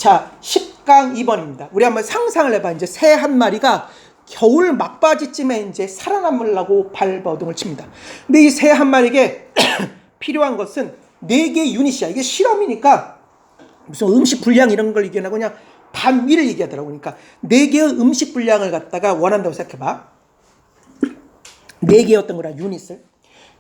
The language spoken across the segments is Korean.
자, 10강 2번입니다. 우리 한번 상상을 해봐. 이제 새 한 마리가 겨울 막바지쯤에 이제 살아남으려고 발버둥을 칩니다. 근데 이 새 한 마리에게 필요한 것은 4개의 유닛이야. 이게 실험이니까 무슨 음식 분량 이런 걸 얘기하고 그냥 단위를 얘기하더라고. 그러니까 4개의 음식 분량을 갖다가 원한다고 생각해봐. 4개의 어떤 거라 유닛을.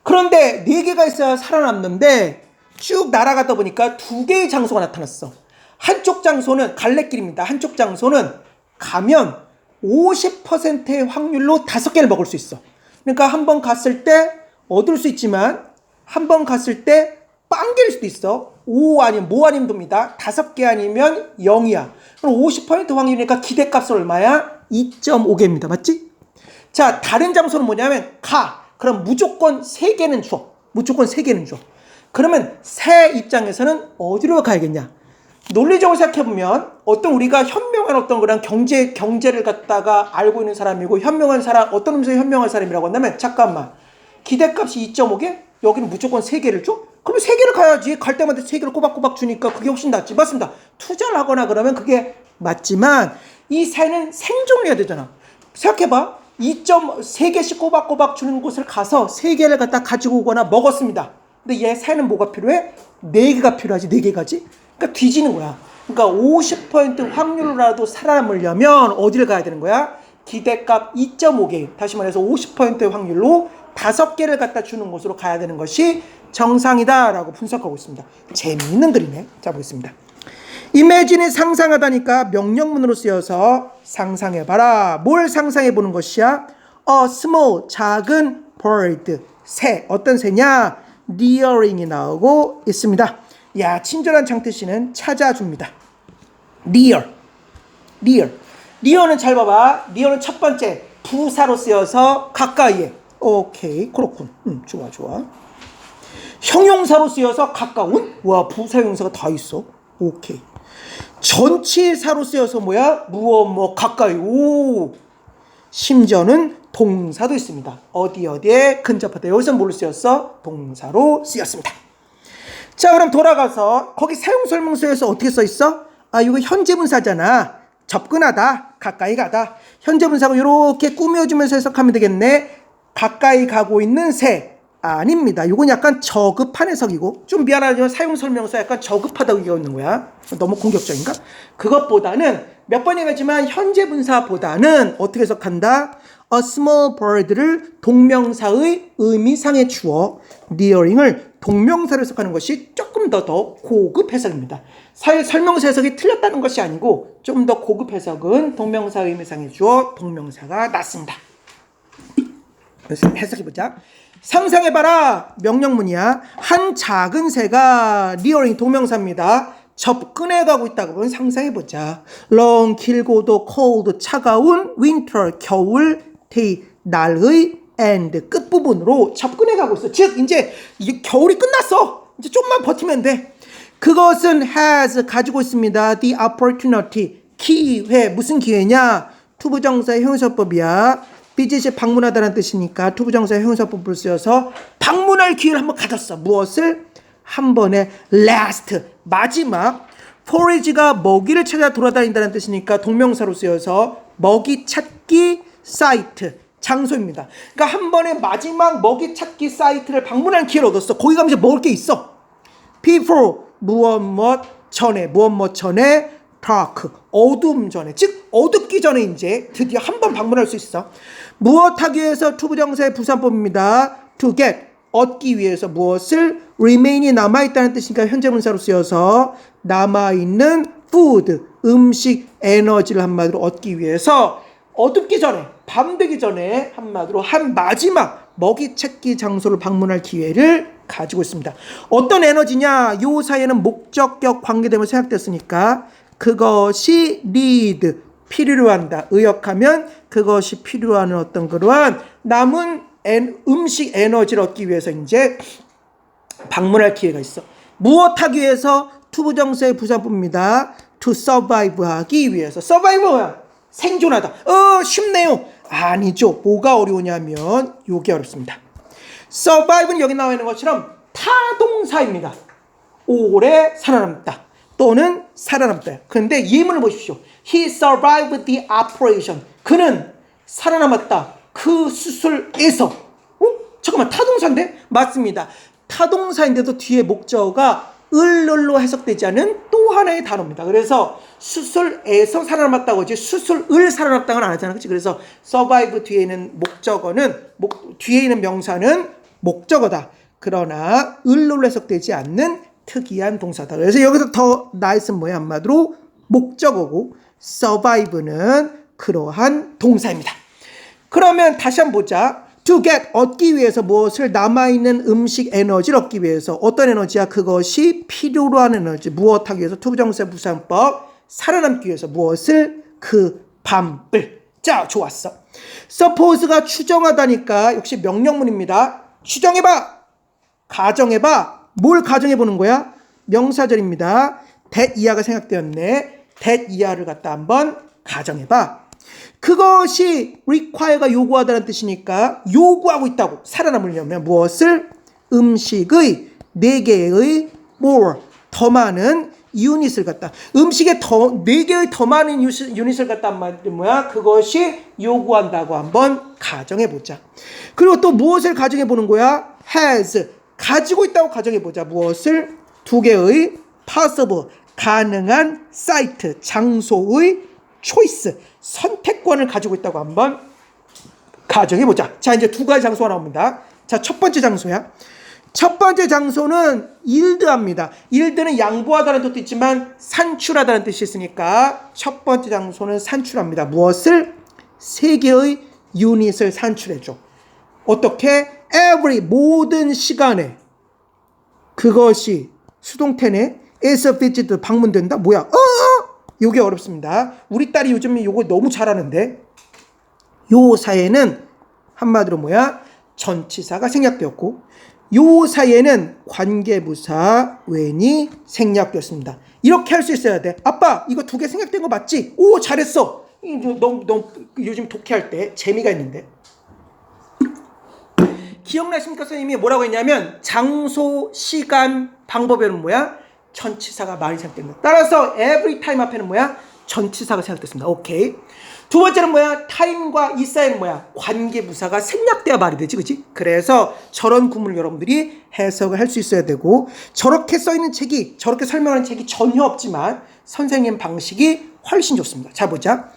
그런데 4개가 있어야 살아남는데 쭉 날아가다 보니까 2개의 장소가 나타났어. 한쪽 장소는 갈래길입니다. 한쪽 장소는 가면 50%의 확률로 5개를 먹을 수 있어. 그러니까 한 번 갔을 때 얻을 수 있지만 한 번 갔을 때 빵개일 수도 있어. 5 아니면 뭐 아니면 됩니다. 5개 아니면 0이야. 그럼 50% 확률이니까 기대값은 얼마야? 2.5개입니다. 맞지? 자, 다른 장소는 뭐냐면 가. 그럼 무조건 3개는 줘. 무조건 3개는 줘. 그러면 새 입장에서는 어디로 가야겠냐? 논리적으로 생각해보면 어떤 우리가 현명한 어떤 그런 경제를 갖다가 알고 있는 사람이고 현명한 사람, 어떤 의미에서 현명한 사람이라고 한다면 잠깐만. 기대값이 2.5개? 여기는 무조건 3개를 줘? 그러면 3개를 가야지. 갈 때마다 3개를 꼬박꼬박 주니까 그게 훨씬 낫지. 맞습니다. 투자를 하거나 그러면 그게 맞지만 이 새는 생존을 해야 되잖아. 생각해봐. 2.3개씩 꼬박꼬박 주는 곳을 가서 3개를 갖다 가지고 오거나 먹었습니다. 근데 얘 새는 뭐가 필요해? 4개가 필요하지. 4개가지. 그러니까 뒤지는 거야. 그러니까 50% 확률로라도 살아남으려면 어디를 가야 되는 거야? 기대값 2.5개. 다시 말해서 50%의 확률로 5개를 갖다 주는 곳으로 가야 되는 것이 정상이다라고 분석하고 있습니다. 재미있는 그림에. 자, 보겠습니다. imagine이 상상하다니까 명령문으로 쓰여서 상상해봐라. 뭘 상상해보는 것이야? A small, 작은 bird, 새. 어떤 새냐? nearing이 나오고 있습니다. 야, 친절한 장태씨는 찾아줍니다. near는 잘 봐봐. near는 첫 번째 부사로 쓰여서 가까이에. 오케이, 그렇군. 좋아. 형용사로 쓰여서 가까운. 와, 부사 형용사가 다 있어. 오케이. 전치사로 쓰여서 뭐야? 무엇 가까이. 오. 심지어는 동사도 있습니다. 어디에 근접하다. 여기서 뭘로 쓰였어? 동사로 쓰였습니다. 자, 그럼 돌아가서 거기 사용설명서에서 어떻게 써 있어? 아, 이거 현재분사잖아. 접근하다, 가까이 가다. 현재분사고 이렇게 꾸며주면서 해석하면 되겠네. 가까이 가고 있는 새. 아닙니다. 이건 약간 저급한 해석이고 좀 미안하지만 사용설명서 약간 저급하다고 얘기하는 거야. 너무 공격적인가? 그것보다는 몇 번 얘기했지만 현재분사보다는 어떻게 해석한다? A small bird를 동명사의 의미상의 주어 nearing을 동명사로 해석하는 것이 조금 더 고급 해석입니다. 설명서 해석이 틀렸다는 것이 아니고 좀 더 고급 해석은 동명사 의미상의 주어 동명사가 낫습니다. 그래서 해석해보자. 상상해봐라. 명령문이야. 한 작은 새가 nearing 동명사입니다. 접근해가고 있다고 보면 상상해보자. long 길고도 cold 차가운 winter 겨울 day 날의 and 끝부분으로 접근해가고 있어. 즉 이제 겨울이 끝났어. 이제 좀만 버티면 돼. 그것은 has 가지고 있습니다. the opportunity 기회. 무슨 기회냐? 투부정사의 형용사법이야. 비짓이 방문하다는 뜻이니까 투부정사의 형용사법을 쓰여서 방문할 기회를 한번 가졌어. 무엇을? 한 번에 last 마지막. forage가 먹이를 찾아 돌아다닌다는 뜻이니까 동명사로 쓰여서 먹이 찾기 사이트 장소입니다. 그러니까 한 번에 마지막 먹이 찾기 사이트를 방문할 기회를 얻었어. 거기 가면 이제 먹을 게 있어. before 무엇 전에 dark 어둠 전에, 즉 어둡기 전에 이제 드디어 한 번 방문할 수 있어. 무엇하기 위해서 투부정사의 부사법입니다. to get 얻기 위해서 무엇을? remain이 남아있다는 뜻이니까 현재분사로 쓰여서 남아있는 food 음식 에너지를 한마디로 얻기 위해서 어둡기 전에 밤 되기 전에 한마디로 한 마지막 먹이 찾기 장소를 방문할 기회를 가지고 있습니다. 어떤 에너지냐? 요 사이에는 목적격 관계되면 생략됐으니까 그것이 need 필요로 한다. 의역하면 그것이 필요한 어떤 그러한 남은 음식 에너지를 얻기 위해서 이제 방문할 기회가 있어. 무엇하기 위해서? 투부정사의 부사법입니다. to survive 하기 위해서. survive야 생존하다. 쉽네요. 아니죠. 뭐가 어려우냐면 요게 어렵습니다. survive는 여기 나와 있는 것처럼 타동사입니다. 오래 살아남다. 또는 살아남다. 그런데 예문을 보십시오. He survived the operation. 그는 살아남았다. 그 수술에서. 잠깐만, 타동사인데? 맞습니다. 타동사인데도 뒤에 목적어가 을로 해석되지 않은 또 하나의 단어입니다. 그래서 수술에서 살아남았다고 하지 수술을 살아남았다고는 안 하잖아. 그치? 그래서 survive 뒤에 있는 목적어는 뒤에 있는 명사는 목적어다. 그러나 을로 해석되지 않는 특이한 동사다. 그래서 여기서 더 나이스는 뭐야? 한마디로 목적어고 survive는 그러한 동사입니다. 그러면 다시 한번 보자. to get 얻기 위해서 무엇을 남아있는 음식 에너지를 얻기 위해서 어떤 에너지야? 그것이 필요로 하는 에너지. 무엇하기 위해서 투부정사 부사법 살아남기 위해서 무엇을? 그 밤을. 자, 좋았어. suppose가 추정하다니까 역시 명령문입니다. 추정해봐. 가정해봐. 뭘 가정해보는 거야? 명사절입니다. that 이하가 생각되었네. that 이하를 갖다 한번 가정해봐. 그것이 require가 요구하다는 뜻이니까 요구하고 있다고. 살아남으려면 무엇을? 음식의 4개의 more 더 많은 유닛을 갖다. 음식에 4개의 더 많은 유닛을 갖다 한 말이 뭐야? 그것이 요구한다고 한번 가정해보자. 그리고 또 무엇을 가정해보는 거야? has 가지고 있다고 가정해보자. 무엇을? 2개의 possible 가능한 사이트 장소의 초이스 선택권을 가지고 있다고 한번 가정해보자. 자, 이제 2가지 장소가 나옵니다. 자, 첫 번째 장소야. 첫 번째 장소는 yield합니다. yield는 양보하다는 뜻도 있지만 산출하다는 뜻이 있으니까 첫 번째 장소는 산출합니다. 무엇을? 3개의 유닛을 산출해줘. 어떻게? every 모든 시간에 그것이 수동태네. as visited 방문된다. 뭐야? 요게 어렵습니다. 우리 딸이 요즘 요거 너무 잘하는데 요 사이에는 한마디로 뭐야? 전치사가 생략되었고 요 사이에는 관계부사 when이 생략되었습니다. 이렇게 할 수 있어야 돼. 아빠 이거 2개 생략된 거 맞지? 오 잘했어. 너무 요즘 독해할 때 재미가 있는데 기억나십니까? 선생님이 뭐라고 했냐면 장소, 시간, 방법에는 뭐야? 전치사가 많이 생각됩니다. 따라서 every time 앞에는 뭐야? 전치사가 생각됐습니다. 오케이. 두 번째는 뭐야? time과 이 사이는 뭐야? 관계부사가 생략돼야 말이 되지, 그치? 그래서 저런 구문을 여러분들이 해석을 할 수 있어야 되고 저렇게 써있는 책이 저렇게 설명하는 책이 전혀 없지만 선생님 방식이 훨씬 좋습니다. 자 보자.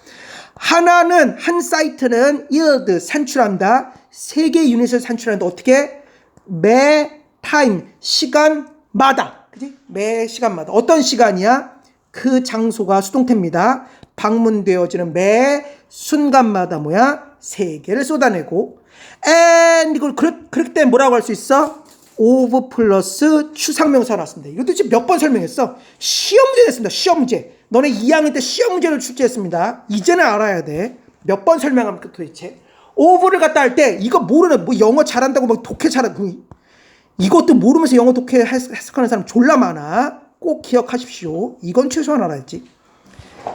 하나는 한 사이트는 yield 산출한다. 3개 유닛을 산출하는데 어떻게? 매 타임 시간마다. 그치? 매 시간마다. 어떤 시간이야? 그 장소가 수동태입니다. 방문되어지는 매 순간마다 뭐야? 3개를 쏟아내고 and 이걸 그렇기 때문에 뭐라고 할 수 있어? of 플러스 추상명사 나왔습니다. 이것도 지금 몇 번 설명했어. 시험 문제 냈습니다. 시험 문제. 너네 2학년 때 시험 문제를 출제했습니다. 이제는 알아야 돼. 몇 번 설명하면 도대체. of를 갖다 할 때 이거 모르는 뭐 영어 잘한다고 막 독해 잘하고 이것도 모르면서 영어 독해 해석하는 사람 졸라 많아. 꼭 기억하십시오. 이건 최소한 알아야지.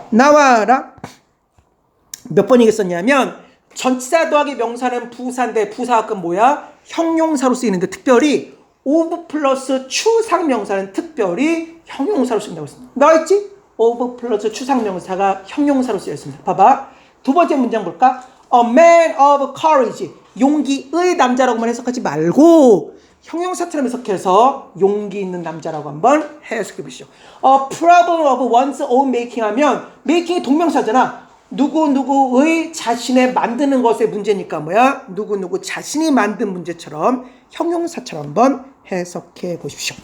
나와라. 몇 번 얘기했었냐면 전치사 더하기 명사는 부사인데 부사가 끔 뭐야? 형용사로 쓰이는데 특별히 of 플러스 추상명사는 특별히 형용사로 쓰인다고 했습니다. 나와있지? of 플러스 추상명사가 형용사로 쓰여있습니다. 봐봐. 두 번째 문장 볼까? A man of courage. 용기의 남자라고만 해석하지 말고 형용사처럼 해석해서 용기 있는 남자라고 한번 해석해 보시죠. A problem of one's own making 하면 making이 동명사잖아. 누구누구의 자신의 만드는 것의 문제니까 뭐야? 누구누구 자신이 만든 문제처럼 형용사처럼 한번 해석해 보십시오.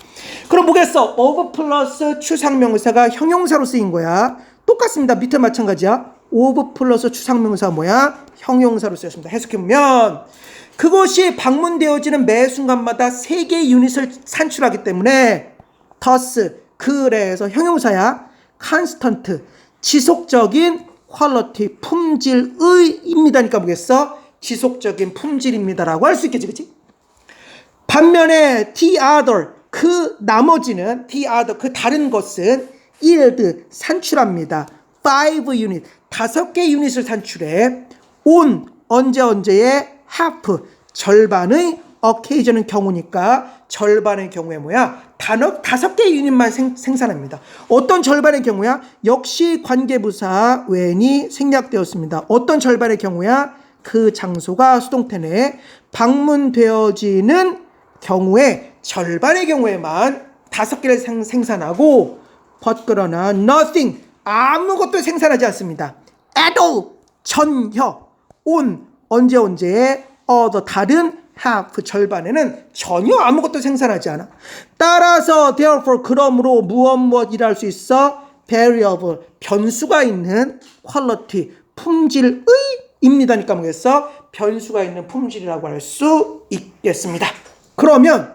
그럼 뭐겠어? of 플러스 추상명사가 형용사로 쓰인 거야. 똑같습니다. 밑에 마찬가지야. of 플러스 추상명사 뭐야? 형용사로 쓰였습니다. 해석해보면 그것이 방문되어지는 매 순간마다 3개의 유닛을 산출하기 때문에 thus 그래서 형용사야. constant 지속적인 quality 품질의입니다니까 뭐겠어? 지속적인 품질입니다라고 할 수 있겠지, 그치? 반면에 the other 그 나머지는 the other 그 다른 것은 yield 산출합니다. 5 유닛 5개 유닛을 산출해. on 언제의 half 절반의 occasion은 경우니까 절반의 경우에 뭐야? 단어 5개의 유닛만 생산합니다. 어떤 절반의 경우야? 역시 관계부사 when이 생략되었습니다. 어떤 절반의 경우야? 그 장소가 수동태 내에 방문되어지는 경우에 절반의 경우에만 5개를 생산하고 but 그러나 nothing 아무것도 생산하지 않습니다. at all 전혀 on 언제에 other 다른 half 절반에는 전혀 아무것도 생산하지 않아. 따라서 therefore 그러므로 무엇이라 할 수 있어? variable 변수가 있는 quality 품질의 입니다니까 뭐겠어? 변수가 있는 품질이라고 할 수 있겠습니다. 그러면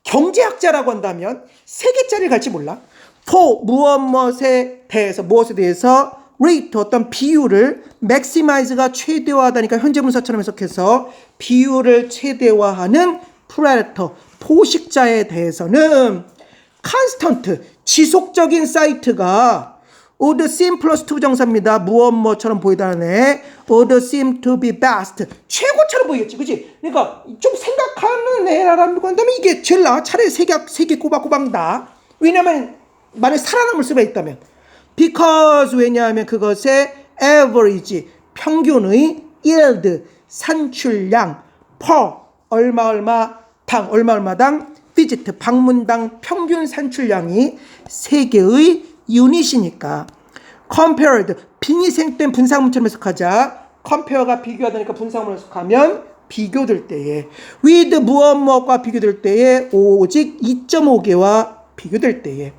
경제학자라고 한다면 3개짜리를 갈지 몰라. for 무엇에 대해서 rate 어떤 비율을 maximize가 최대화하다니까 현재분사처럼 해석해서 비율을 최대화하는 predator 포식자에 대해서는 constant 지속적인 사이트가 would seem 플러스 to 부정사입니다. 무엇처럼 보이다네. would seem to be best 최고처럼 보이겠지, 그치? 그러니까 좀 생각하는 애라는 건다면 이게 제일 나아. 차라리 3개 꼬박꼬박 나. 왜냐면 만약에 살아남을 수가 있다면 because 왜냐하면 그것의 average 평균의 yield 산출량 per 얼마당 visit 방문당 평균 산출량이 3개의 유닛이니까 compared 빙의생된 분사문처럼 해석하자. compare가 비교하다니까 분사문을 해석하면 비교될 때에 with 무엇과 비교될 때에 오직 2.5개와 비교될 때에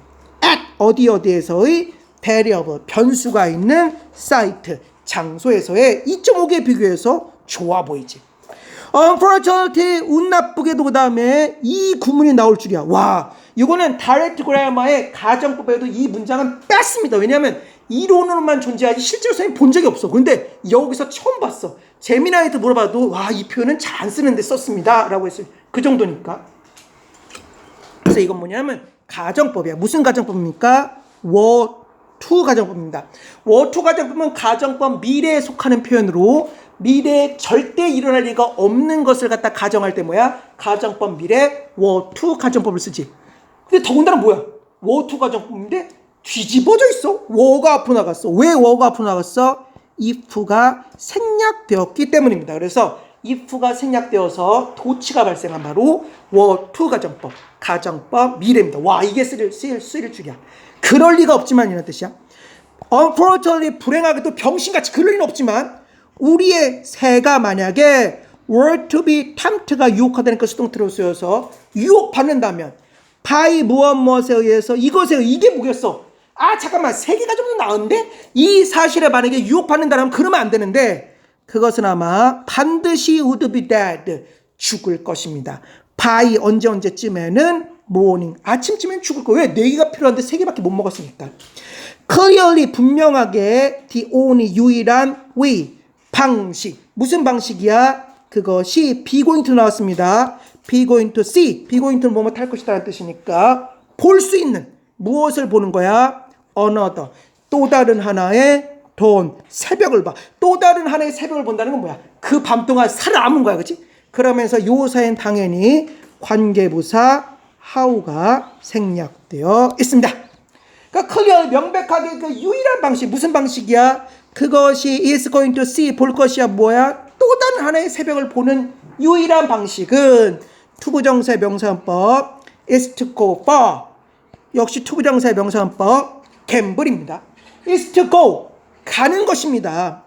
at 어디에서의 variable 변수가 있는 사이트 장소에서의 2.5개 비교해서 좋아 보이지. unfortunately 운 나쁘게도 그 다음에 이 구문이 나올 줄이야. 와, 이거는 direct grammar의 가정법에도 이 문장은 뺐습니다. 왜냐하면 이론으로만 존재하지 실제로 선생님 본 적이 없어. 그런데 여기서 처음 봤어. 재미나이트 물어봐도 와, 이 표현은 잘 안 쓰는데 썼습니다 라고 했어요. 그 정도니까. 그래서 이건 뭐냐면 가정법이야. 무슨 가정법입니까? were2 가정법입니다. were2 가정법은 가정법 미래에 속하는 표현으로 미래에 절대 일어날 리가 없는 것을 갖다 가정할 때 뭐야? 가정법 미래 were2 가정법을 쓰지. 근데 더군다나 뭐야? were2 가정법인데 뒤집어져 있어. were가 앞으로 나갔어. 왜 were가 앞으로 나갔어? if가 생략되었기 때문입니다. 그래서 if가 생략되어서 도치가 발생한 바로 were2 가정법 미래입니다. 와, 이게 쓰일 줄이야. 그럴 리가 없지만 이런 뜻이야. unfortunately 불행하게도 병신같이 그럴 리는 없지만 우리의 새가 만약에 were to be tempt가 유혹하다니까 수동태로 쓰여서 유혹받는다면 by 무엇에 의해서 이게 뭐겠어? 아 잠깐만 3개가 좀 더 나은데? 이 사실에 만약에 유혹받는다면 그러면 안 되는데 그것은 아마 반드시 would be dead 죽을 것입니다. by 언제쯤에는 morning 아침쯤엔 죽을 거예요. 왜? 4개가 필요한데 3개밖에 못 먹었으니까. clearly 분명하게 the only 유일한 way 방식 무슨 방식이야? 그것이 be going to 나왔습니다. be going to see be going to는 뭐뭐 탈 것이다라는 뜻이니까 볼 수 있는 무엇을 보는 거야? another 또 다른 하나의 dawn 새벽을 봐. 또 다른 하나의 새벽을 본다는 건 뭐야? 그 밤 동안 살아남은 거야, 그렇지? 그러면서 요사엔 당연히 관계부사 how가 생략되어 있습니다. 그러니까 클리어 명백하게 그 유일한 방식 무슨 방식이야? 그것이 is going to see 볼 것이야 뭐야? 또 다른 하나의 새벽을 보는 유일한 방식은 투부정사의 명사현법 is to go for 역시 투부정사의 명사현법 gamble입니다. is to go 가는 것입니다.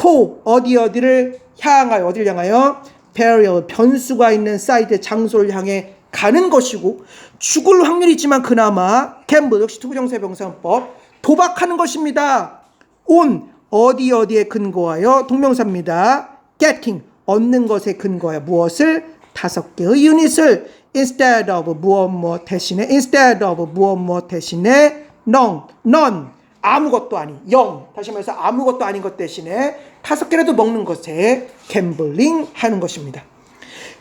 for 어디를 향하여 variable 변수가 있는 사이드 장소를 향해 가는 것이고 죽을 확률이 있지만 그나마 gamble 역시 투부정사의 명사현법 도박하는 것입니다. on 어디에 근거하여 동명사입니다. getting 얻는 것에 근거하여 무엇을 5개의 유닛을 instead of 무엇 대신에 none 아무것도 아닌 0 다시 말해서 아무것도 아닌 것 대신에 5개라도 먹는 것에 gambling 하는 것입니다.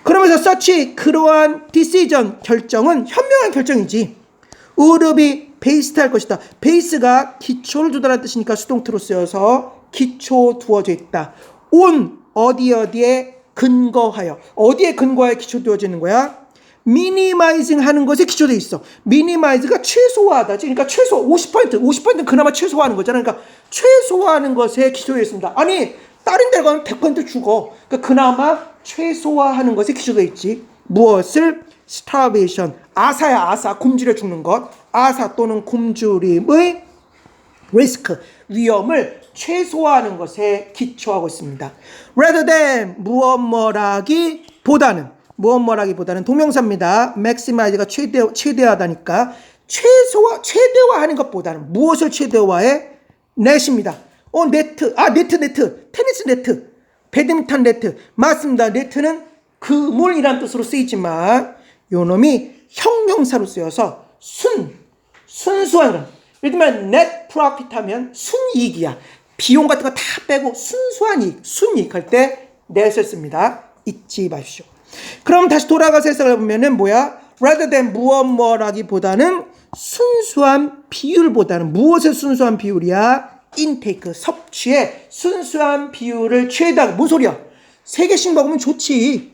그러면서 such 그러한 decision 결정은 현명한 결정이지. would be based 할 것이다. base가 기초를 두다라는 뜻이니까 수동태로 쓰여서 기초 두어져 있다. on 어디에 근거하여 어디에 근거하여 기초 두어지는 거야? 미니마이징 하는 것에 기초되어 있어. 미니마이즈가 최소화하다. 그러니까 최소 50%는 그나마 최소화하는 거잖아. 그러니까 최소화하는 것에 기초되어 있습니다. 아니 다른 데 가면 100% 죽어. 그러니까 그나마 최소화하는 것에 기초되어 있지. 무엇을? starvation. 아사야 아사. 굶주려 죽는 것. 아사 또는 굶주림의 risk. 위험을 최소화하는 것에 기초하고 있습니다. rather than 무엇뭐라기보다는 동명사입니다. maximize가 최대화하다니까 최대화하는 것보다는 무엇을 최대화해? 넷입니다. 네트. 테니스 네트. 배드민턴 네트. 맞습니다. 네트는 그물이란 뜻으로 쓰이지만 요 놈이 형용사로 쓰여서 순수한 것. 예를 들면 net profit 하면 순이익이야. 비용 같은 거 다 빼고 순수한 이익, 순이익 할 때 net을 씁니다. 잊지 마십시오. 그럼 다시 돌아가서 해석을 해보면은 뭐야? rather than 무엇뭐라기보다는 순수한 비율보다는 무엇의 순수한 비율이야? intake, 섭취의 순수한 비율을 최대한. 뭔 소리야? 3개씩 먹으면 좋지.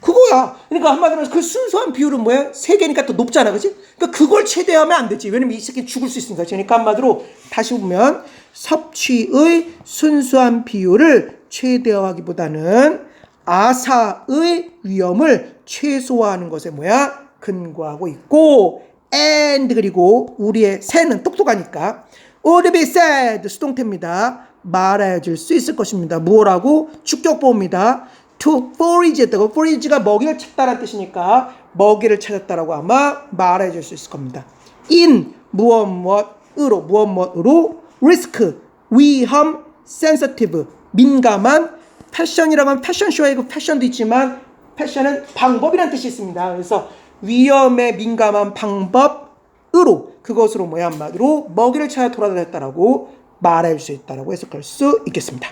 그거야. 그러니까 한마디로 그 순수한 비율은 뭐야? 3개니까 더 높잖아. 그치? 그러니까 그걸 최대하면 안 되지. 왜냐면 이 새끼 죽을 수 있으니까. 그러니까 한마디로 다시 보면 섭취의 순수한 비율을 최대화하기보다는 아사의 위험을 최소화하는 것에 뭐야? 근거하고 있고 and 그리고 우리의 새는 똑똑하니까 would be said 수동태입니다. 말해줄 수 있을 것입니다. 뭐라고? 주격보호입니다. to forage 했다고. forage가 먹이를 찾다라는 뜻이니까 먹이를 찾았다라고 아마 말해줄 수 있을 겁니다. in 무엇으로 risk 위험 sensitive 민감한 패션이라고 하면 패션쇼에 그 패션도 있지만 패션은 방법이라는 뜻이 있습니다. 그래서 위험에 민감한 방법으로 그것으로 뭐야 한마디로 먹이를 찾아 돌아다녔다라고 말할 수 있다라고 해석할 수 있겠습니다.